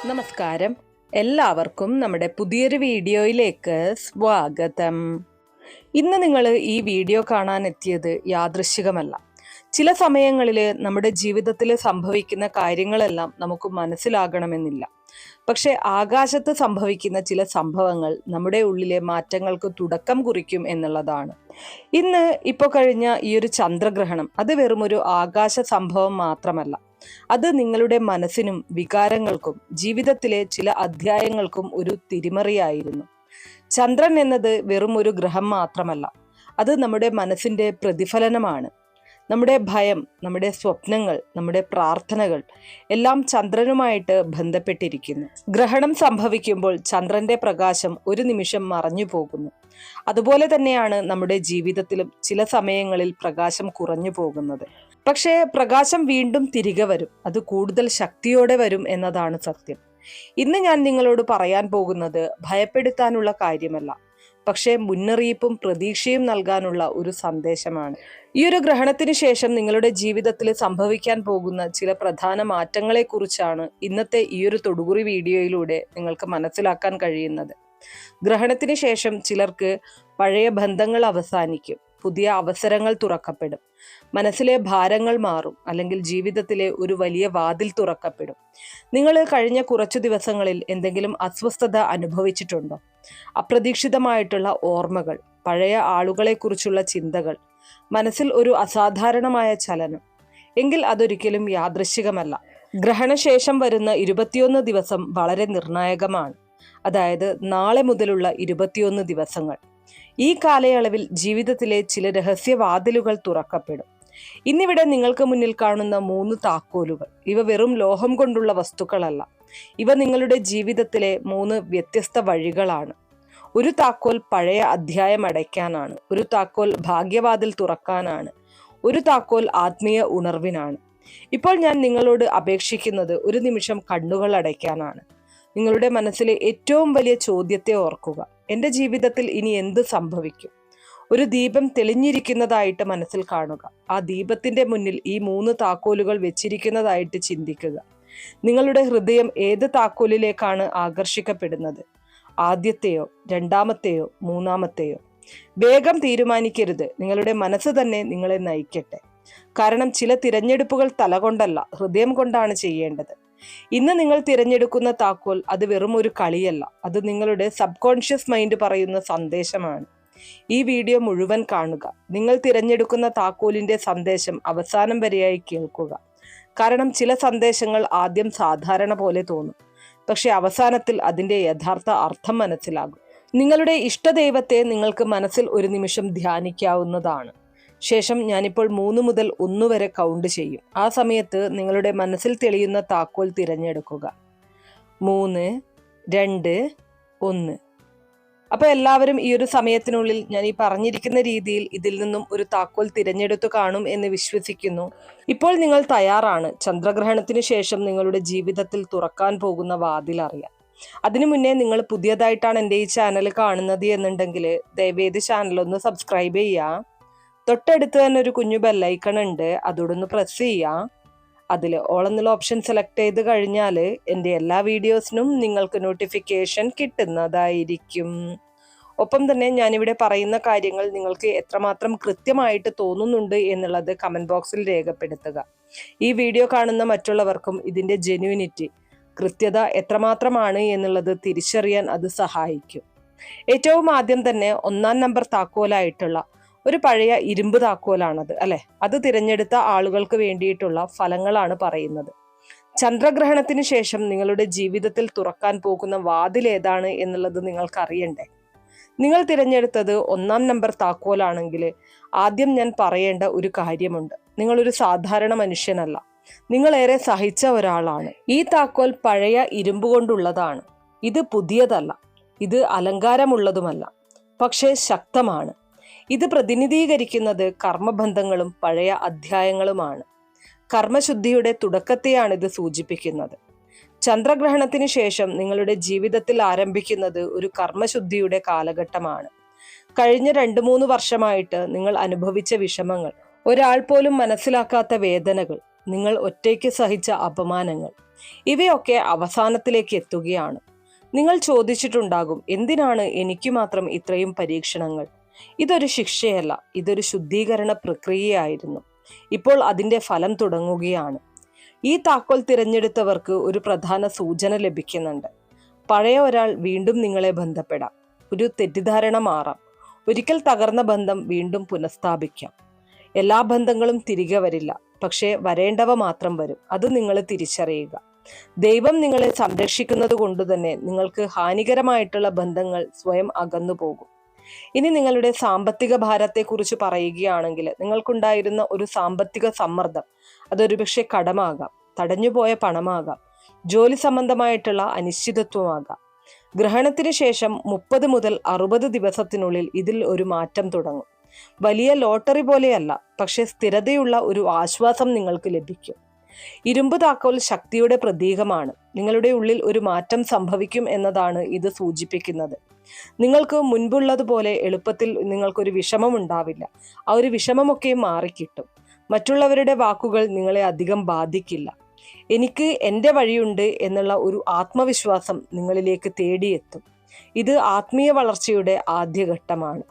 നമസ്കാരം. എല്ലാവർക്കും നമ്മുടെ പുതിയൊരു വീഡിയോയിലേക്ക് സ്വാഗതം. ഇന്ന് നിങ്ങൾ ഈ വീഡിയോ കാണാൻ എത്തിയത് യാദൃശ്ചികമല്ല. ചില സമയങ്ങളിൽ നമ്മുടെ ജീവിതത്തിൽ സംഭവിക്കുന്ന കാര്യങ്ങളെല്ലാം നമുക്ക് മനസ്സിലാകണമെന്നില്ല. പക്ഷെ ആകാശത്ത് സംഭവിക്കുന്ന ചില സംഭവങ്ങൾ നമ്മുടെ ഉള്ളിലെ മാറ്റങ്ങൾക്ക് തുടക്കം കുറിക്കും എന്നുള്ളതാണ്. ഇന്ന് ഇപ്പോൾ കഴിഞ്ഞ ഈ ഒരു ചന്ദ്രഗ്രഹണം അത് വെറുമൊരു ആകാശ സംഭവം മാത്രമല്ല, അത് നിങ്ങളുടെ മനസ്സിനും വികാരങ്ങൾക്കും ജീവിതത്തിലെ ചില അധ്യായങ്ങൾക്കും ഒരു തിരിമറിയായിരുന്നു. ചന്ദ്രൻ എന്നത് വെറും ഒരു ഗ്രഹം മാത്രമല്ല, അത് നമ്മുടെ മനസ്സിന്റെ പ്രതിഫലനമാണ്. നമ്മുടെ ഭയം, നമ്മുടെ സ്വപ്നങ്ങൾ, നമ്മുടെ പ്രാർത്ഥനകൾ എല്ലാം ചന്ദ്രനുമായിട്ട് ബന്ധപ്പെട്ടിരിക്കുന്നു. ഗ്രഹണം സംഭവിക്കുമ്പോൾ ചന്ദ്രന്റെ പ്രകാശം ഒരു നിമിഷം മറഞ്ഞു പോകുന്നു. അതുപോലെ തന്നെയാണ് നമ്മുടെ ജീവിതത്തിലും ചില സമയങ്ങളിൽ പ്രകാശം കുറഞ്ഞു പോകുന്നത്. പക്ഷേ പ്രകാശം വീണ്ടും തിരികെ വരും. അത് കൂടുതൽ ശക്തിയോടെ വരും എന്നതാണ് സത്യം. ഇന്ന് ഞാൻ നിങ്ങളോട് പറയാൻ പോകുന്നത് ഭയപ്പെടുത്താനുള്ള കാര്യമല്ല, പക്ഷേ മുന്നറിയിപ്പും പ്രതീക്ഷയും നൽകാനുള്ള ഒരു സന്ദേശമാണ്. ഈ ഒരു ഗ്രഹണത്തിന് ശേഷം നിങ്ങളുടെ ജീവിതത്തിൽ സംഭവിക്കാൻ പോകുന്ന ചില പ്രധാന മാറ്റങ്ങളെ കുറിച്ചാണ് ഇന്നത്തെ ഈ ഒരു തൊടുകുറി വീഡിയോയിലൂടെ നിങ്ങൾക്ക് മനസ്സിലാക്കാൻ കഴിയുന്നത്. ഗ്രഹണത്തിന് ശേഷം ചിലർക്ക് പഴയ ബന്ധങ്ങൾ അവസാനിക്കും, പുതിയ അവസരങ്ങൾ തുറക്കപ്പെടും, മനസ്സിലെ ഭാരങ്ങൾ മാറും, അല്ലെങ്കിൽ ജീവിതത്തിലെ ഒരു വലിയ വാതിൽ തുറക്കപ്പെടും. നിങ്ങൾ കഴിഞ്ഞ കുറച്ചു ദിവസങ്ങളിൽ എന്തെങ്കിലും അസ്വസ്ഥത അനുഭവിച്ചിട്ടുണ്ടോ? അപ്രതീക്ഷിതമായിട്ടുള്ള ഓർമ്മകൾ, പഴയ ആളുകളെക്കുറിച്ചുള്ള ചിന്തകൾ, മനസ്സിൽ ഒരു അസാധാരണമായ ചലനം. എങ്കിൽ അതൊരിക്കലും യാദൃശ്ചികമല്ല. ഗ്രഹണശേഷം വരുന്ന 21 ദിവസം വളരെ നിർണായകമാണ്. അതായത് നാളെ മുതലുള്ള 21 ദിവസങ്ങൾ. ഈ കാലയളവിൽ ജീവിതത്തിലെ ചില രഹസ്യവാതിലുകൾ തുറക്കപ്പെടും. ഇന്നിവിടെ നിങ്ങൾക്ക് മുന്നിൽ കാണുന്ന 3 താക്കോലുകൾ, ഇവ വെറും ലോഹം കൊണ്ടുള്ള വസ്തുക്കളല്ല. ഇവ നിങ്ങളുടെ ജീവിതത്തിലെ 3 വ്യത്യസ്ത വഴികളാണ്. ഒരു താക്കോൽ പഴയ അധ്യായം അടയ്ക്കാനാണ്, ഒരു താക്കോൽ ഭാഗ്യവാതിൽ തുറക്കാനാണ്, ഒരു താക്കോൽ ആത്മീയ ഉണർവിനാണ്. ഇപ്പോൾ ഞാൻ നിങ്ങളോട് അപേക്ഷിക്കുന്നത് ഒരു നിമിഷം കണ്ണുകൾ അടയ്ക്കാനാണ്. നിങ്ങളുടെ മനസ്സിലെ ഏറ്റവും വലിയ ചോദ്യത്തെ ഓർക്കുക. എൻ്റെ ജീവിതത്തിൽ ഇനി എന്ത് സംഭവിക്കും? ഒരു ദീപം തെളിഞ്ഞിരിക്കുന്നതായിട്ട് മനസ്സിൽ കാണുക. ആ ദീപത്തിന്റെ മുന്നിൽ ഈ 3 താക്കോലുകൾ വെച്ചിരിക്കുന്നതായിട്ട് ചിന്തിക്കുക. നിങ്ങളുടെ ഹൃദയം ഏത് താക്കോലിലേക്കാണ് ആകർഷിക്കപ്പെടുന്നത്? ആദ്യത്തെയോ, രണ്ടാമത്തെയോ, മൂന്നാമത്തെയോ? വേഗം തീരുമാനിക്കരുത്. നിങ്ങളുടെ മനസ്സ് തന്നെ നിങ്ങളെ നയിക്കട്ടെ. കാരണം ചില തിരഞ്ഞെടുപ്പുകൾ തലകൊണ്ടല്ല, ഹൃദയം കൊണ്ടാണ് ചെയ്യേണ്ടത്. ഇന്ന് നിങ്ങൾ തിരഞ്ഞെടുക്കുന്ന താക്കോൽ അത് വെറും ഒരു കളിയല്ല, അത് നിങ്ങളുടെ സബ് കോൺഷ്യസ് മൈൻഡ് പറയുന്ന സന്ദേശമാണ്. ഈ വീഡിയോ മുഴുവൻ കാണുക. നിങ്ങൾ തിരഞ്ഞെടുക്കുന്ന താക്കോലിന്റെ സന്ദേശം അവസാനം വരെയായി കേൾക്കുക. കാരണം ചില സന്ദേശങ്ങൾ ആദ്യം സാധാരണ പോലെ തോന്നും, പക്ഷെ അവസാനത്തിൽ അതിന്റെ യഥാർത്ഥ അർത്ഥം മനസ്സിലാകും. നിങ്ങളുടെ ഇഷ്ടദൈവത്തെ നിങ്ങൾക്ക് മനസ്സിൽ ഒരു നിമിഷം ധ്യാനിക്കാവുന്നതാണ്. ശേഷം ഞാനിപ്പോൾ 3 മുതൽ 1 വരെ കൗണ്ട് ചെയ്യും. ആ സമയത്ത് നിങ്ങളുടെ മനസ്സിൽ തെളിയുന്ന താക്കോൽ തിരഞ്ഞെടുക്കുക. 3, 2, 1. അപ്പൊ എല്ലാവരും ഈ ഒരു സമയത്തിനുള്ളിൽ ഞാൻ ഈ പറഞ്ഞിരിക്കുന്ന രീതിയിൽ ഇതിൽ നിന്നും ഒരു താക്കോൽ തിരഞ്ഞെടുത്തു കാണും എന്ന് വിശ്വസിക്കുന്നു. ഇപ്പോൾ നിങ്ങൾ തയ്യാറാണ് ചന്ദ്രഗ്രഹണത്തിന് ശേഷം നിങ്ങളുടെ ജീവിതത്തിൽ തുറക്കാൻ പോകുന്ന വാതിൽ അറിയാൻ. അതിനു മുന്നേ നിങ്ങൾ പുതിയതായിട്ടാണ് എൻ്റെ ഈ ചാനൽ കാണുന്നത് എന്നുണ്ടെങ്കിൽ ദയവേത് ചാനൽ ഒന്ന് സബ്സ്ക്രൈബ് ചെയ്യുക. തൊട്ടടുത്ത് തന്നെ ഒരു കുഞ്ഞു ബെല്ലൈക്കൺ ഉണ്ട്, അതോടൊന്ന് പ്രസ് ചെയ്യുക. അതിൽ ഓൾ എന്നുള്ള ഓപ്ഷൻ സെലക്ട് ചെയ്ത് കഴിഞ്ഞാൽ എൻ്റെ എല്ലാ വീഡിയോസിനും നിങ്ങൾക്ക് നോട്ടിഫിക്കേഷൻ കിട്ടുന്നതായിരിക്കും. ഒപ്പം തന്നെ ഞാനിവിടെ പറയുന്ന കാര്യങ്ങൾ നിങ്ങൾക്ക് എത്രമാത്രം കൃത്യമായിട്ട് തോന്നുന്നുണ്ട് എന്നുള്ളത് കമൻറ്റ് ബോക്സിൽ രേഖപ്പെടുത്തുക. ഈ വീഡിയോ കാണുന്ന മറ്റുള്ളവർക്കും ഇതിൻ്റെ ജെന്യൂനിറ്റി, കൃത്യത എത്രമാത്രമാണ് എന്നുള്ളത് തിരിച്ചറിയാൻ അത് സഹായിക്കും. ഏറ്റവും ആദ്യം തന്നെ 1-ാം നമ്പർ താക്കോലായിട്ടുള്ള ഒരു പഴയ ഇരുമ്പ് താക്കോലാണത്, അല്ലെ? അത് തിരഞ്ഞെടുത്ത ആളുകൾക്ക് വേണ്ടിയിട്ടുള്ള ഫലങ്ങളാണ് പറയുന്നത്. ചന്ദ്രഗ്രഹണത്തിന് ശേഷം നിങ്ങളുടെ ജീവിതത്തിൽ തുറക്കാൻ പോകുന്ന വാതിൽ ഏതാണ് എന്നുള്ളത് നിങ്ങൾക്ക് അറിയണ്ടേ? നിങ്ങൾ തിരഞ്ഞെടുത്തത് 1-ാം നമ്പർ താക്കോലാണെങ്കിൽ ആദ്യം ഞാൻ പറയേണ്ട ഒരു കാര്യമുണ്ട്. നിങ്ങളൊരു സാധാരണ മനുഷ്യനല്ല, നിങ്ങളേറെ സഹിച്ച ഒരാളാണ്. ഈ താക്കോൽ പഴയ ഇരുമ്പ് കൊണ്ടുള്ളതാണ്. ഇത് പുതിയതല്ല, ഇത് അലങ്കാരമുള്ളതുമല്ല, പക്ഷേ ശക്തമാണ്. ഇത് പ്രതിനിധീകരിക്കുന്നത് കർമ്മബന്ധങ്ങളും പഴയ അധ്യായങ്ങളുമാണ്. കർമ്മശുദ്ധിയുടെ തുടക്കത്തെയാണ് ഇത് സൂചിപ്പിക്കുന്നത്. ചന്ദ്രഗ്രഹണത്തിന് ശേഷം നിങ്ങളുടെ ജീവിതത്തിൽ ആരംഭിക്കുന്നത് ഒരു കർമ്മശുദ്ധിയുടെ കാലഘട്ടമാണ്. കഴിഞ്ഞ 2-3 വർഷമായിട്ട് നിങ്ങൾ അനുഭവിച്ച വിഷമങ്ങൾ, ഒരാൾ പോലും മനസ്സിലാക്കാത്ത വേദനകൾ, നിങ്ങൾ ഒറ്റയ്ക്ക് സഹിച്ച അപമാനങ്ങൾ, ഇവയൊക്കെ അവസാനത്തിലേക്ക് എത്തുകയാണ്. നിങ്ങൾ ചോദിച്ചിട്ടുണ്ടാകും, എന്തിനാണ് എനിക്ക് മാത്രം ഇത്രയും പരീക്ഷണങ്ങൾ? ഇതൊരു ശിക്ഷയല്ല, ഇതൊരു ശുദ്ധീകരണ പ്രക്രിയയായിരുന്നു. ഇപ്പോൾ അതിന്റെ ഫലം തുടങ്ങുകയാണ്. ഈ താക്കോൽ തിരഞ്ഞെടുത്തവർക്ക് ഒരു പ്രധാന സൂചന ലഭിക്കുന്നുണ്ട്. പഴയ ഒരാൾ വീണ്ടും നിങ്ങളെ ബന്ധപ്പെടാം. ഒരു തെറ്റിദ്ധാരണ മാറാം. ഒരിക്കൽ തകർന്ന ബന്ധം വീണ്ടും പുനഃസ്ഥാപിക്കാം. എല്ലാ ബന്ധങ്ങളും തിരികെ വരില്ല, പക്ഷേ വരേണ്ടവ മാത്രം വരും. അത് നിങ്ങൾ തിരിച്ചറിയുക. ദൈവം നിങ്ങളെ സംരക്ഷിക്കുന്നത് കൊണ്ട് തന്നെ നിങ്ങൾക്ക് ഹാനികരമായിട്ടുള്ള ബന്ധങ്ങൾ സ്വയം അകന്നു പോകും. ഇനി നിങ്ങളുടെ സാമ്പത്തിക ഭാരത്തെക്കുറിച്ച് പറയുകയാണെങ്കിൽ, നിങ്ങൾക്കുണ്ടായിരുന്ന ഒരു സാമ്പത്തിക സമ്മർദ്ദം, അതൊരുപക്ഷെ കടമാകാം, തടഞ്ഞുപോയ പണമാകാം, ജോലി സംബന്ധമായിട്ടുള്ള അനിശ്ചിതത്വമാകാം. ഗ്രഹണത്തിന് ശേഷം 30 മുതൽ 60 ദിവസത്തിനുള്ളിൽ ഇതിൽ ഒരു മാറ്റം തുടങ്ങും. വലിയ ലോട്ടറി പോലെയല്ല, പക്ഷെ സ്ഥിരതയുള്ള ഒരു ആശ്വാസം നിങ്ങൾക്ക് ലഭിക്കും. ഇരുമ്പ് താക്കോൽ ശക്തിയുടെ പ്രതീകമാണ്. നിങ്ങളുടെ ഉള്ളിൽ ഒരു മാറ്റം സംഭവിക്കും എന്നതാണ് ഇത് സൂചിപ്പിക്കുന്നത്. നിങ്ങൾക്ക് മുൻപുള്ളതുപോലെ എളുപ്പത്തിൽ നിങ്ങൾക്കൊരു വിഷമം ഉണ്ടാവില്ല. ആ ഒരു വിഷമമൊക്കെ മാറിക്കിട്ടും. മറ്റുള്ളവരുടെ വാക്കുകൾ നിങ്ങളെ അധികം ബാധിക്കില്ല. എനിക്ക് എൻ്റെ വഴിയുണ്ട് എന്നുള്ള ഒരു ആത്മവിശ്വാസം നിങ്ങളിലേക്ക് തേടിയെത്തും. ഇത് ആത്മീയ വളർച്ചയുടെ ആദ്യഘട്ടമാണ്.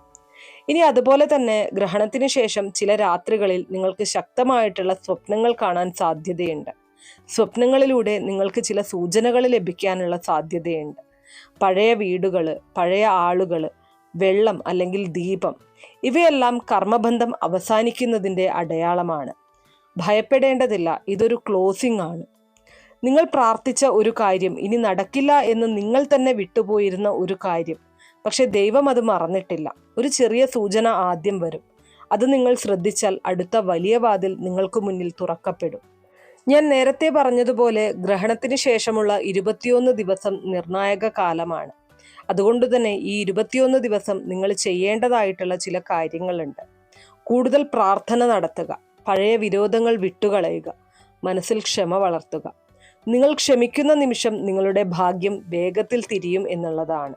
ഇനി അതുപോലെ തന്നെ ഗ്രഹണത്തിന് ശേഷം ചില രാത്രികളിൽ നിങ്ങൾക്ക് ശക്തമായിട്ടുള്ള സ്വപ്നങ്ങൾ കാണാൻ സാധ്യതയുണ്ട്. സ്വപ്നങ്ങളിലൂടെ നിങ്ങൾക്ക് ചില സൂചനകൾ ലഭിക്കാനുള്ള സാധ്യതയുണ്ട്. പഴയ വീടുകൾ, പഴയ ആളുകൾ, വെള്ളം അല്ലെങ്കിൽ ദീപം, ഇവയെല്ലാം കർമ്മബന്ധം അവസാനിക്കുന്നതിൻ്റെ അടയാളമാണ്. ഭയപ്പെടേണ്ടതില്ല, ഇതൊരു ക്ലോസിംഗ് ആണ്. നിങ്ങൾ പ്രാർത്ഥിച്ച ഒരു കാര്യം ഇനി നടക്കില്ല എന്ന് നിങ്ങൾ തന്നെ വിട്ടുപോയിരുന്ന ഒരു കാര്യം, പക്ഷെ ദൈവം അത് മറന്നിട്ടില്ല. ഒരു ചെറിയ സൂചന ആദ്യം വരും. അത് നിങ്ങൾ ശ്രദ്ധിച്ചാൽ അടുത്ത വലിയ വാതിൽ നിങ്ങൾക്ക് മുന്നിൽ തുറക്കപ്പെടും. ഞാൻ നേരത്തെ പറഞ്ഞതുപോലെ ഗ്രഹണത്തിന് ശേഷമുള്ള 21 ദിവസം നിർണായക കാലമാണ്. അതുകൊണ്ട് തന്നെ ഈ 21 ദിവസം നിങ്ങൾ ചെയ്യേണ്ടതായിട്ടുള്ള ചില കാര്യങ്ങളുണ്ട്. കൂടുതൽ പ്രാർത്ഥന നടത്തുക, പഴയ വിരോധങ്ങൾ വിട്ടുകളയുക, മനസ്സിൽ ക്ഷമ വളർത്തുക. നിങ്ങൾ ക്ഷമിക്കുന്ന നിമിഷം നിങ്ങളുടെ ഭാഗ്യം വേഗത്തിൽ തിരിയും എന്നുള്ളതാണ്.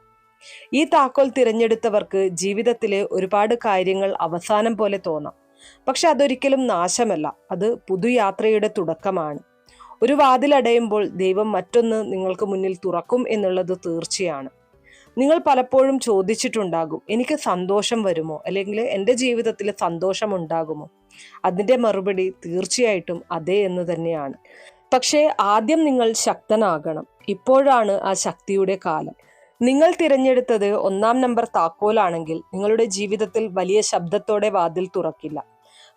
ഈ താക്കോൽ തിരഞ്ഞെടുത്തവർക്ക് ജീവിതത്തിലെ ഒരുപാട് കാര്യങ്ങൾ അവസാനം പോലെ തോന്നാം. പക്ഷെ അതൊരിക്കലും നാശമല്ല, അത് പുതുയാത്രയുടെ തുടക്കമാണ്. ഒരു വാതിലടയുമ്പോൾ ദൈവം മറ്റൊന്ന് നിങ്ങൾക്ക് മുന്നിൽ തുറക്കും എന്നുള്ളത് തീർച്ചയാണ്. നിങ്ങൾ പലപ്പോഴും ചോദിച്ചിട്ടുണ്ടാകും, എനിക്ക് സന്തോഷം വരുമോ, അല്ലെങ്കിൽ എൻ്റെ ജീവിതത്തിൽ സന്തോഷം ഉണ്ടാകുമോ? അതിൻ്റെ മറുപടി തീർച്ചയായിട്ടും അതെ എന്ന് തന്നെയാണ്. പക്ഷേ ആദ്യം നിങ്ങൾ ശക്തനാകണം. ഇപ്പോഴാണ് ആ ശക്തിയുടെ കാലം. നിങ്ങൾ തിരഞ്ഞെടുത്തത് 1-ാം നമ്പർ താക്കോലാണെങ്കിൽ നിങ്ങളുടെ ജീവിതത്തിൽ വലിയ ശബ്ദത്തോടെ വാതിൽ തുറക്കില്ല.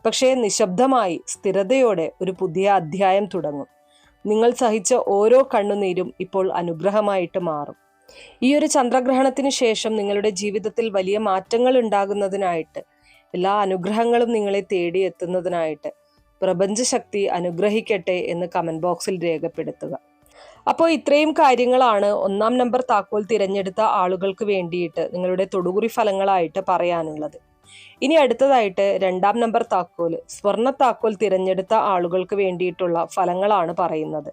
പക്ഷേ നിശബ്ദമായി സ്ഥിരതയോടെ ഒരു പുതിയ അധ്യായം തുടങ്ങും. നിങ്ങൾ സഹിച്ച ഓരോ കണ്ണുനീരും ഇപ്പോൾ അനുഗ്രഹമായിട്ട് മാറും. ഈ ഒരു ചന്ദ്രഗ്രഹണത്തിന് ശേഷം നിങ്ങളുടെ ജീവിതത്തിൽ വലിയ മാറ്റങ്ങൾ ഉണ്ടാകുന്നതിനായിട്ട്, എല്ലാ അനുഗ്രഹങ്ങളും നിങ്ങളെ തേടിയെത്തുന്നതിനായിട്ട് പ്രപഞ്ചശക്തി അനുഗ്രഹിക്കട്ടെ എന്ന് കമന്റ് ബോക്സിൽ രേഖപ്പെടുത്തുക. അപ്പോൾ ഇത്രയും കാര്യങ്ങളാണ് 1-ാം നമ്പർ താക്കോൽ തിരഞ്ഞെടുത്ത ആളുകൾക്ക് വേണ്ടിയിട്ട് നിങ്ങളുടെ തൊടുകുറി ഫലങ്ങളായിട്ട് പറയാനുള്ളത്. ഇനി അടുത്തതായിട്ട് 2-ാം നമ്പർ താക്കോൽ, സ്വർണ്ണ താക്കോൽ തിരഞ്ഞെടുത്ത ആളുകൾക്ക് വേണ്ടിയിട്ടുള്ള ഫലങ്ങളാണ് പറയുന്നത്.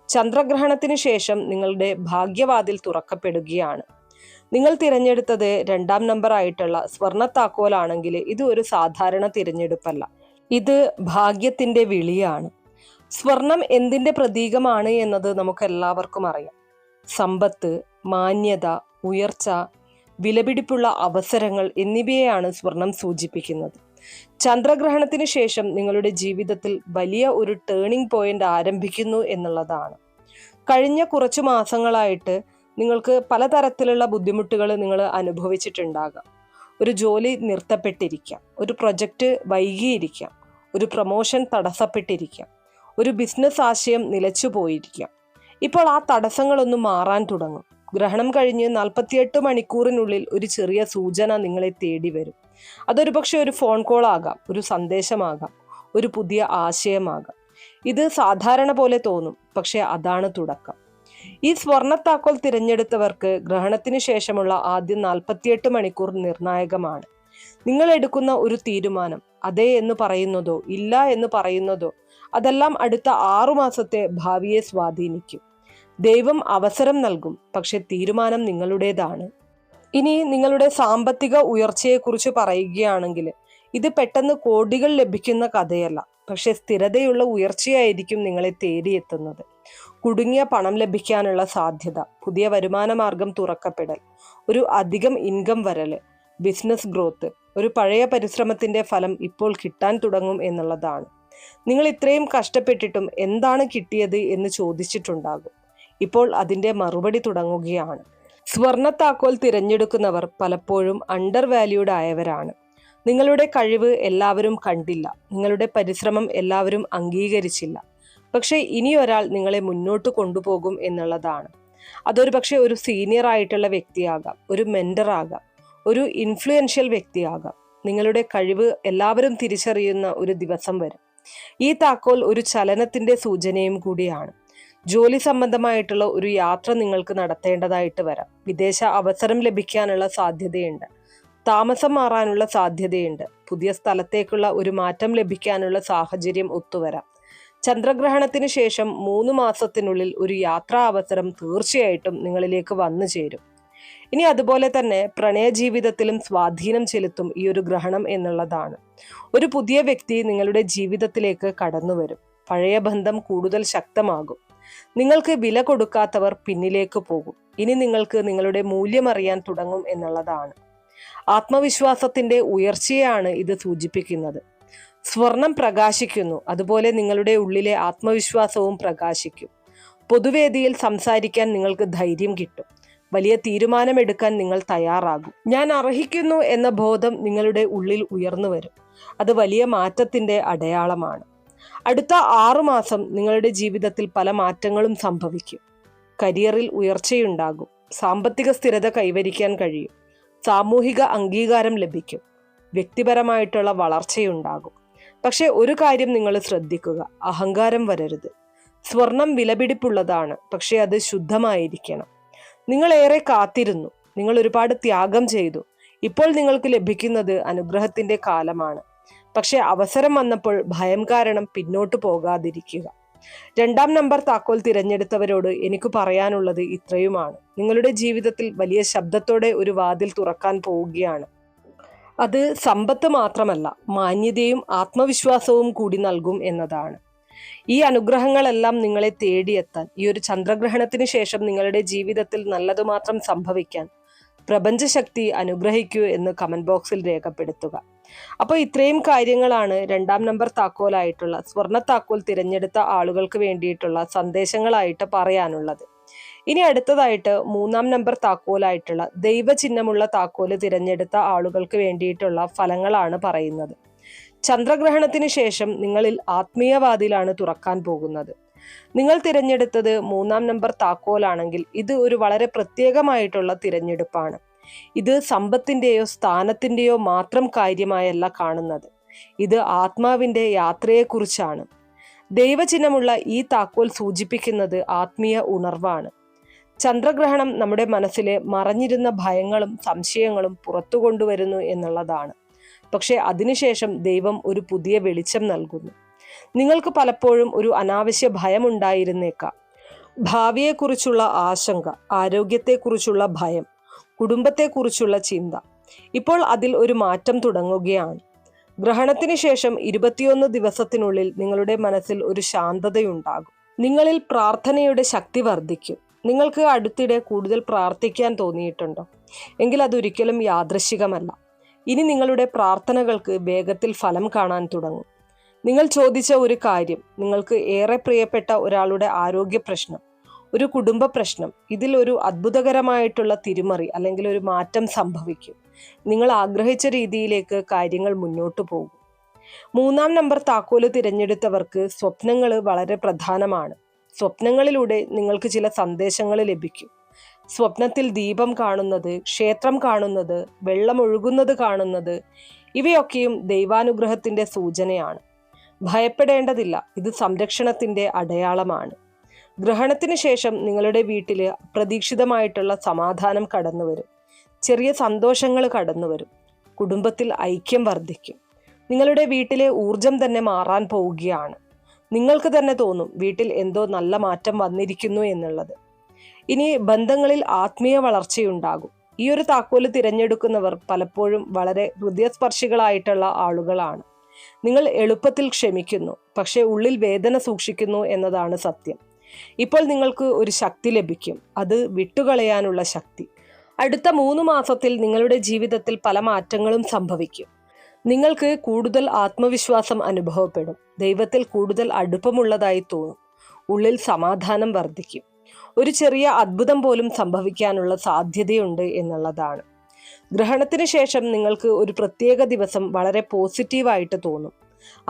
ചന്ദ്രഗ്രഹണത്തിന് ശേഷം നിങ്ങളുടെ ഭാഗ്യവാതിൽ തുറക്കപ്പെടുകയാണ്. നിങ്ങൾ തിരഞ്ഞെടുത്തത് 2-ാം നമ്പർ ആയിട്ടുള്ള സ്വർണ്ണ താക്കോലാണെങ്കിൽ ഇത് ഒരു സാധാരണ തിരഞ്ഞെടുപ്പല്ല, ഇത് ഭാഗ്യത്തിന്റെ വിളിയാണ്. സ്വർണം എന്തിന്റെ പ്രതീകമാണ് എന്നത് നമുക്കെല്ലാവർക്കും അറിയാം. സമ്പത്ത്, മാന്യത, ഉയർച്ച, വിലപിടിപ്പുള്ള അവസരങ്ങൾ എന്നിവയെയാണ് സ്വർണം സൂചിപ്പിക്കുന്നത്. ചന്ദ്രഗ്രഹണത്തിന് ശേഷം നിങ്ങളുടെ ജീവിതത്തിൽ വലിയ ഒരു ടേണിംഗ് പോയിന്റ് ആരംഭിക്കുന്നു എന്നുള്ളതാണ്. കഴിഞ്ഞ കുറച്ചു മാസങ്ങളായിട്ട് നിങ്ങൾക്ക് പലതരത്തിലുള്ള ബുദ്ധിമുട്ടുകൾ നിങ്ങൾ അനുഭവിച്ചിട്ടുണ്ടാകാം. ഒരു ജോലി നിർത്തപ്പെട്ടിരിക്കാം, ഒരു പ്രൊജക്റ്റ് വൈകിയിരിക്കാം, ഒരു പ്രൊമോഷൻ തടസ്സപ്പെട്ടിരിക്കാം, ഒരു ബിസിനസ് ആശയം നിലച്ചു പോയിരിക്കാം. ഇപ്പോൾ ആ തടസ്സങ്ങളൊന്നും മാറാൻ തുടങ്ങും. ഗ്രഹണം കഴിഞ്ഞ് 48 മണിക്കൂറിനുള്ളിൽ ഒരു ചെറിയ സൂചന നിങ്ങളെ തേടി വരും. അതൊരു പക്ഷെ ഒരു ഫോൺ കോൾ ആകാം, ഒരു സന്ദേശമാകാം, ഒരു പുതിയ ആശയമാകാം. ഇത് സാധാരണ പോലെ തോന്നും, പക്ഷെ അതാണ് തുടക്കം. ഈ സ്വർണ്ണത്താക്കോൽ തിരഞ്ഞെടുത്തവർക്ക് ഗ്രഹണത്തിന് ശേഷമുള്ള ആദ്യ 48 മണിക്കൂർ നിർണായകമാണ്. നിങ്ങൾ എടുക്കുന്ന ഒരു തീരുമാനം, അതെ എന്ന് പറയുന്നതോ ഇല്ല എന്ന് പറയുന്നതോ, അതെല്ലാം അടുത്ത 6 മാസത്തെ ഭാവിയെ സ്വാധീനിക്കും. ദൈവം അവസരം നൽകും, പക്ഷെ തീരുമാനം നിങ്ങളുടേതാണ്. ഇനി നിങ്ങളുടെ സാമ്പത്തിക ഉയർച്ചയെക്കുറിച്ച് പറയുകയാണെങ്കിൽ, ഇത് പെട്ടെന്ന് കോടികൾ ലഭിക്കുന്ന കഥയല്ല, പക്ഷെ സ്ഥിരതയുള്ള ഉയർച്ചയായിരിക്കും നിങ്ങളെ തേടിയെത്തുന്നത്. കുടുങ്ങിയ പണം ലഭിക്കാനുള്ള സാധ്യത, പുതിയ വരുമാന മാർഗം തുറക്കപ്പെടൽ, ഒരു അധികം ഇൻകം വരല്, ബിസിനസ് ഗ്രോത്ത്, ഒരു പഴയ പരിശ്രമത്തിന്റെ ഫലം ഇപ്പോൾ കിട്ടാൻ തുടങ്ങും എന്നുള്ളതാണ്. നിങ്ങൾ ഇത്രയും കഷ്ടപ്പെട്ടിട്ടും എന്താണ് കിട്ടിയത് എന്ന് ചോദിച്ചിട്ടുണ്ടാകും. ഇപ്പോൾ അതിന്റെ മറുപടി തുടങ്ങുകയാണ്. സ്വർണ്ണ താക്കോൽ തിരഞ്ഞെടുക്കുന്നവർ പലപ്പോഴും അണ്ടർ വാല്യൂഡ് ആയവരാണ്. നിങ്ങളുടെ കഴിവ് എല്ലാവരും കണ്ടില്ല, നിങ്ങളുടെ പരിശ്രമം എല്ലാവരും അംഗീകരിച്ചില്ല. പക്ഷേ ഇനി ഒരാൾ നിങ്ങളെ മുന്നോട്ട് കൊണ്ടുപോകും എന്നുള്ളതാണ്. അതൊരു പക്ഷേ ഒരു സീനിയർ ആയിട്ടുള്ള വ്യക്തിയാകാം, ഒരു മെന്റർ ആകാം, ഒരു ഇൻഫ്ലുവൻഷ്യൽ വ്യക്തിയാകാം. നിങ്ങളുടെ കഴിവ് എല്ലാവരും തിരിച്ചറിയുന്ന ഒരു ദിവസം വരും. ഈ താക്കോൽ ഒരു ചലനത്തിന്റെ സൂചനയും കൂടിയാണ്. ജോലി സംബന്ധമായിട്ടുള്ള ഒരു യാത്ര നിങ്ങൾക്ക് നടത്തേണ്ടതായിട്ട് വരാം. വിദേശ അവസരം ലഭിക്കാനുള്ള സാധ്യതയുണ്ട്. താമസം മാറാനുള്ള സാധ്യതയുണ്ട്. പുതിയ സ്ഥലത്തേക്കുള്ള ഒരു മാറ്റം ലഭിക്കാനുള്ള സാഹചര്യം ഒത്തുവരാം. ചന്ദ്രഗ്രഹണത്തിന് ശേഷം 3 മാസത്തിനുള്ളിൽ ഒരു യാത്രാ അവസരം തീർച്ചയായിട്ടും നിങ്ങളിലേക്ക് വന്നു ചേരും. ഇനി അതുപോലെ തന്നെ പ്രണയ ജീവിതത്തിലും സ്വാധീനം ചെലുത്തും ഈ ഒരു ഗ്രഹണം എന്നുള്ളതാണ്. ഒരു പുതിയ വ്യക്തി നിങ്ങളുടെ ജീവിതത്തിലേക്ക് കടന്നു വരും. പഴയ ബന്ധം കൂടുതൽ ശക്തമാകും. നിങ്ങൾക്ക് വില കൊടുക്കാത്തവർ പിന്നിലേക്ക് പോകും. ഇനി നിങ്ങൾക്ക് നിങ്ങളുടെ മൂല്യം അറിയാൻ തുടങ്ങും എന്നുള്ളതാണ്. ആത്മവിശ്വാസത്തിന്റെ ഉയർച്ചയാണ് ഇത് സൂചിപ്പിക്കുന്നത്. സ്വർണം പ്രകാശിക്കുന്നു, അതുപോലെ നിങ്ങളുടെ ഉള്ളിലെ ആത്മവിശ്വാസവും പ്രകാശിക്കും. പൊതുവേദിയിൽ സംസാരിക്കാൻ നിങ്ങൾക്ക് ധൈര്യം കിട്ടും. വലിയ തീരുമാനമെടുക്കാൻ നിങ്ങൾ തയ്യാറാകും. ഞാൻ അർഹിക്കുന്നു എന്ന ബോധം നിങ്ങളുടെ ഉള്ളിൽ ഉയർന്നു വരും. അത് വലിയ മാറ്റത്തിന്റെ അടയാളമാണ്. അടുത്ത 6 മാസം നിങ്ങളുടെ ജീവിതത്തിൽ പല മാറ്റങ്ങളും സംഭവിക്കും. കരിയറിൽ ഉയർച്ചയുണ്ടാകും. സാമ്പത്തിക സ്ഥിരത കൈവരിക്കാൻ കഴിയും. സാമൂഹിക അംഗീകാരം ലഭിക്കും. വ്യക്തിപരമായിട്ടുള്ള വളർച്ചയുണ്ടാകും. പക്ഷെ ഒരു കാര്യം നിങ്ങൾ ശ്രദ്ധിക്കുക, അഹങ്കാരം വരരുത്. സ്വർണം വിലപിടിപ്പുള്ളതാണ്, പക്ഷെ അത് ശുദ്ധമായിരിക്കണം. നിങ്ങൾ ഏറെ കാത്തിരുന്നു, നിങ്ങൾ ഒരുപാട് ത്യാഗം ചെയ്തു. ഇപ്പോൾ നിങ്ങൾക്ക് ലഭിക്കുന്നത് അനുഗ്രഹത്തിന്റെ കാലമാണ്. പക്ഷെ അവസരം വന്നപ്പോൾ ഭയം കാരണം പിന്നോട്ട് പോകാതിരിക്കുക. 2-ാം നമ്പർ താക്കോൽ തിരഞ്ഞെടുത്തവരോട് എനിക്ക് പറയാനുള്ളത് ഇത്രയുമാണ്. നിങ്ങളുടെ ജീവിതത്തിൽ വലിയ ശബ്ദത്തോടെ ഒരു വാതിൽ തുറക്കാൻ പോവുകയാണ്. അത് സമ്പത്ത് മാത്രമല്ല, മാന്യതയും ആത്മവിശ്വാസവും കൂടി നൽകും എന്നതാണ്. ഈ അനുഗ്രഹങ്ങളെല്ലാം നിങ്ങളെ തേടിയെത്താൻ, ഈ ഒരു ചന്ദ്രഗ്രഹണത്തിന് ശേഷം നിങ്ങളുടെ ജീവിതത്തിൽ നല്ലതു മാത്രം സംഭവിക്കാൻ പ്രപഞ്ചശക്തി അനുഗ്രഹിക്കൂ എന്ന് കമന്റ് ബോക്സിൽ രേഖപ്പെടുത്തുക. അപ്പോൾ ഇത്രയും കാര്യങ്ങളാണ് 2-ാം നമ്പർ താക്കോലായിട്ടുള്ള സ്വർണ്ണ താക്കോൽ തിരഞ്ഞെടുത്ത ആളുകൾക്ക് വേണ്ടിയിട്ടുള്ള സന്ദേശങ്ങളായിട്ട് പറയാനുള്ളത്. ഇനി അടുത്തതായിട്ട് 3-ാം നമ്പർ താക്കോലായിട്ടുള്ള ദൈവചിഹ്നമുള്ള താക്കോല് തിരഞ്ഞെടുത്ത ആളുകൾക്ക് വേണ്ടിയിട്ടുള്ള ഫലങ്ങളാണ് പറയുന്നത്. ചന്ദ്രഗ്രഹണത്തിന് ശേഷം നിങ്ങളിൽ ആത്മീയവാതിലാണ് തുറക്കാൻ പോകുന്നത്. നിങ്ങൾ തിരഞ്ഞെടുത്തത് 3-ാം നമ്പർ താക്കോലാണെങ്കിൽ ഇത് ഒരു വളരെ പ്രത്യേകമായിട്ടുള്ള തിരഞ്ഞെടുപ്പാണ്. ഇത് സമ്പത്തിന്റെയോ സ്ഥാനത്തിന്റെയോ മാത്രം കാര്യമായല്ല കാണുന്നത്. ഇത് ആത്മാവിന്റെ യാത്രയെക്കുറിച്ചാണ്. ദൈവചിഹ്നമുള്ള ഈ താക്കോൽ സൂചിപ്പിക്കുന്നത് ആത്മീയ ഉണർവാണ്. ചന്ദ്രഗ്രഹണം നമ്മുടെ മനസ്സിലെ മറഞ്ഞിരുന്ന ഭയങ്ങളും സംശയങ്ങളും പുറത്തു കൊണ്ടുവരുന്നു എന്നുള്ളതാണ്. പക്ഷെ അതിനുശേഷം ദൈവം ഒരു പുതിയ വെളിച്ചം നൽകുന്നു. നിങ്ങൾക്ക് പലപ്പോഴും ഒരു അനാവശ്യ ഭയം ഉണ്ടായിരുന്നേക്കാം. ഭാവിയെക്കുറിച്ചുള്ള ആശങ്ക, ആരോഗ്യത്തെക്കുറിച്ചുള്ള ഭയം, കുടുംബത്തെക്കുറിച്ചുള്ള ചിന്ത. ഇപ്പോൾ അതിൽ ഒരു മാറ്റം തുടങ്ങുകയാണ്. ഗ്രഹണത്തിന് ശേഷം 21 ദിവസത്തിനുള്ളിൽ നിങ്ങളുടെ മനസ്സിൽ ഒരു ശാന്തതയുണ്ടാകും. നിങ്ങളിൽ പ്രാർത്ഥനയുടെ ശക്തി വർദ്ധിക്കും. നിങ്ങൾക്ക് അടുത്തിടെ കൂടുതൽ പ്രാർത്ഥിക്കാൻ തോന്നിയിട്ടുണ്ടോ? എങ്കിൽ അതൊരിക്കലും യാദൃശ്ചികമല്ല. ഇനി നിങ്ങളുടെ പ്രാർത്ഥനകൾക്ക് വേഗത്തിൽ ഫലം കാണാൻ തുടങ്ങും. നിങ്ങൾ ചോദിച്ച ഒരു കാര്യം, നിങ്ങൾക്ക് ഏറെ പ്രിയപ്പെട്ട ഒരാളുടെ ആരോഗ്യ പ്രശ്നം, ഒരു കുടുംബ പ്രശ്നം, ഇതിൽ ഒരു അത്ഭുതകരമായിട്ടുള്ള തിരിമറി അല്ലെങ്കിൽ ഒരു മാറ്റം സംഭവിക്കും. നിങ്ങൾ ആഗ്രഹിച്ച രീതിയിലേക്ക് കാര്യങ്ങൾ മുന്നോട്ട് പോകും. 3-ാം നമ്പർ താക്കോല് തിരഞ്ഞെടുത്തവർക്ക് സ്വപ്നങ്ങൾ വളരെ പ്രധാനമാണ്. സ്വപ്നങ്ങളിലൂടെ നിങ്ങൾക്ക് ചില സന്ദേശങ്ങൾ ലഭിക്കും. സ്വപ്നത്തിൽ ദീപം കാണുന്നത്, ക്ഷേത്രം കാണുന്നത്, വെള്ളം ഒഴുകുന്നത് കാണുന്നത്, ഇവയൊക്കെയും ദൈവാനുഗ്രഹത്തിന്റെ സൂചനയാണ്. ഭയപ്പെടേണ്ടതില്ല, ഇത് സംരക്ഷണത്തിന്റെ അടയാളമാണ്. ഗ്രഹണത്തിന് ശേഷം നിങ്ങളുടെ വീട്ടില് അപ്രതീക്ഷിതമായിട്ടുള്ള സമാധാനം കടന്നുവരും. ചെറിയ സന്തോഷങ്ങൾ കടന്നുവരും. കുടുംബത്തിൽ ഐക്യം വർദ്ധിക്കും. നിങ്ങളുടെ വീട്ടിലെ ഊർജം തന്നെ മാറാൻ പോവുകയാണ്. നിങ്ങൾക്ക് തന്നെ തോന്നും വീട്ടിൽ എന്തോ നല്ല മാറ്റം വന്നിരിക്കുന്നു എന്നുള്ളത്. ഇനി ബന്ധങ്ങളിൽ ആത്മീയ വളർച്ചയുണ്ടാകും. ഈ ഒരു താക്കോല് തിരഞ്ഞെടുക്കുന്നവർ പലപ്പോഴും വളരെ ഹൃദയസ്പർശികളായിട്ടുള്ള ആളുകളാണ്. നിങ്ങൾ എളുപ്പത്തിൽ ക്ഷമിക്കുന്നു, പക്ഷെ ഉള്ളിൽ വേദന സൂക്ഷിക്കുന്നു എന്നതാണ് സത്യം. ഇപ്പോൾ നിങ്ങൾക്ക് ഒരു ശക്തി ലഭിക്കും, അത് വിട്ടുകളയാനുള്ള ശക്തി. അടുത്ത 3 മാസത്തിൽ നിങ്ങളുടെ ജീവിതത്തിൽ പല മാറ്റങ്ങളും സംഭവിക്കും. നിങ്ങൾക്ക് കൂടുതൽ ആത്മവിശ്വാസം അനുഭവപ്പെടും. ദൈവത്തിൽ കൂടുതൽ അടുപ്പമുള്ളതായി തോന്നും. ഉള്ളിൽ സമാധാനം വർദ്ധിക്കും. ഒരു ചെറിയ അത്ഭുതം പോലും സംഭവിക്കാനുള്ള സാധ്യതയുണ്ട് എന്നുള്ളതാണ്. ഗ്രഹണത്തിന് ശേഷം നിങ്ങൾക്ക് ഒരു പ്രത്യേക ദിവസം വളരെ പോസിറ്റീവായിട്ട് തോന്നും.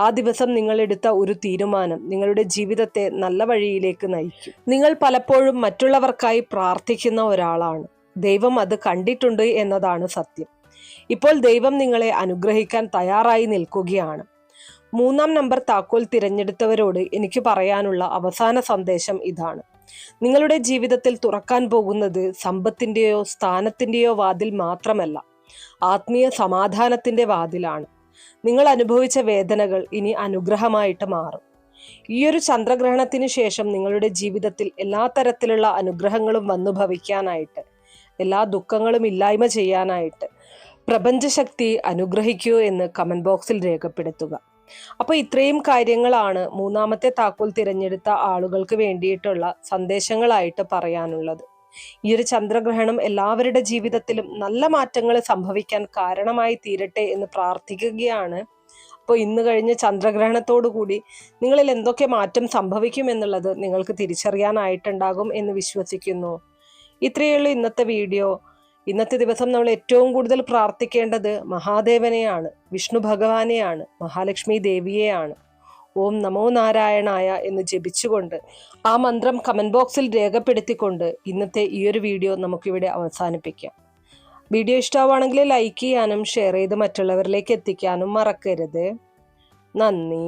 ആ ദിവസം നിങ്ങൾ എടുത്ത ഒരു തീരുമാനം നിങ്ങളുടെ ജീവിതത്തെ നല്ല വഴിയിലേക്ക് നയിക്കും. നിങ്ങൾ പലപ്പോഴും മറ്റുള്ളവർക്കായി പ്രാർത്ഥിക്കുന്ന ഒരാളാണ്. ദൈവം അത് കണ്ടിട്ടുണ്ട് എന്നതാണ് സത്യം. ഇപ്പോൾ ദൈവം നിങ്ങളെ അനുഗ്രഹിക്കാൻ തയ്യാറായി നിൽക്കുകയാണ്. 3-ാം നമ്പർ താക്കോൽ തിരഞ്ഞെടുത്തവരോട് എനിക്ക് പറയാനുള്ള അവസാന സന്ദേശം ഇതാണ്. നിങ്ങളുടെ ജീവിതത്തിൽ തുറക്കാൻ പോകുന്നത് സമ്പത്തിൻ്റെയോ സ്ഥാനത്തിൻ്റെയോ വാതിൽ മാത്രമല്ല, ആത്മീയ സമാധാനത്തിൻ്റെ വാതിലാണ്. നിങ്ങൾ അനുഭവിച്ച വേദനകൾ ഇനി അനുഗ്രഹമായിട്ട് മാറും. ഈയൊരു ചന്ദ്രഗ്രഹണത്തിന് ശേഷം നിങ്ങളുടെ ജീവിതത്തിൽ എല്ലാ തരത്തിലുള്ള അനുഗ്രഹങ്ങളും വന്നു ഭവിക്കാനായിട്ട്, എല്ലാ ദുഃഖങ്ങളും ഇല്ലായ്മ ചെയ്യാനായിട്ട് പ്രപഞ്ചശക്തി അനുഗ്രഹിക്കൂ എന്ന് കമന്റ് ബോക്സിൽ രേഖപ്പെടുത്തുക. അപ്പോൾ ഇത്രയും കാര്യങ്ങളാണ് 3-ാമത്തെ താക്കോൽ തിരഞ്ഞെടുത്ത ആളുകൾക്ക് വേണ്ടിയിട്ടുള്ള സന്ദേശങ്ങളായിട്ട് പറയാനുള്ളത്. ഈ ഒരു ചന്ദ്രഗ്രഹണം എല്ലാവരുടെ ജീവിതത്തിലും നല്ല മാറ്റങ്ങൾ സംഭവിക്കാൻ കാരണമായി തീരട്ടെ എന്ന് പ്രാർത്ഥിക്കുകയാണ്. അപ്പോൾ ഇന്ന് കഴിഞ്ഞ ചന്ദ്രഗ്രഹണത്തോടു കൂടി നിങ്ങളിൽ എന്തൊക്കെ മാറ്റം സംഭവിക്കും എന്നുള്ളത് നിങ്ങൾക്ക് തിരിച്ചറിയാനായിട്ടുണ്ടാകും എന്ന് വിശ്വസിക്കുന്നു. ഇത്രയുള്ള ഇന്നത്തെ വീഡിയോ. ഇന്നത്തെ ദിവസം നമ്മൾ ഏറ്റവും കൂടുതൽ പ്രാർത്ഥിക്കേണ്ടത് മഹാദേവനെയാണ്, വിഷ്ണു ഭഗവാനെയാണ്, മഹാലക്ഷ്മി ദേവിയെയാണ്. ഓം നമോ നാരായണായ എന്ന് ജപിച്ചുകൊണ്ട് ആ മന്ത്രം കമന്റ് ബോക്സിൽ രേഖപ്പെടുത്തിക്കൊണ്ട് ഇന്നത്തെ ഈ ഒരു വീഡിയോ നമുക്കിവിടെ അവസാനിപ്പിക്കാം. വീഡിയോ ഇഷ്ടമാണെങ്കിൽ ലൈക്ക് ചെയ്യാനും ഷെയർ ചെയ്ത് മറ്റുള്ളവരിലേക്ക് എത്തിക്കാനും മറക്കരുത്. നന്ദി.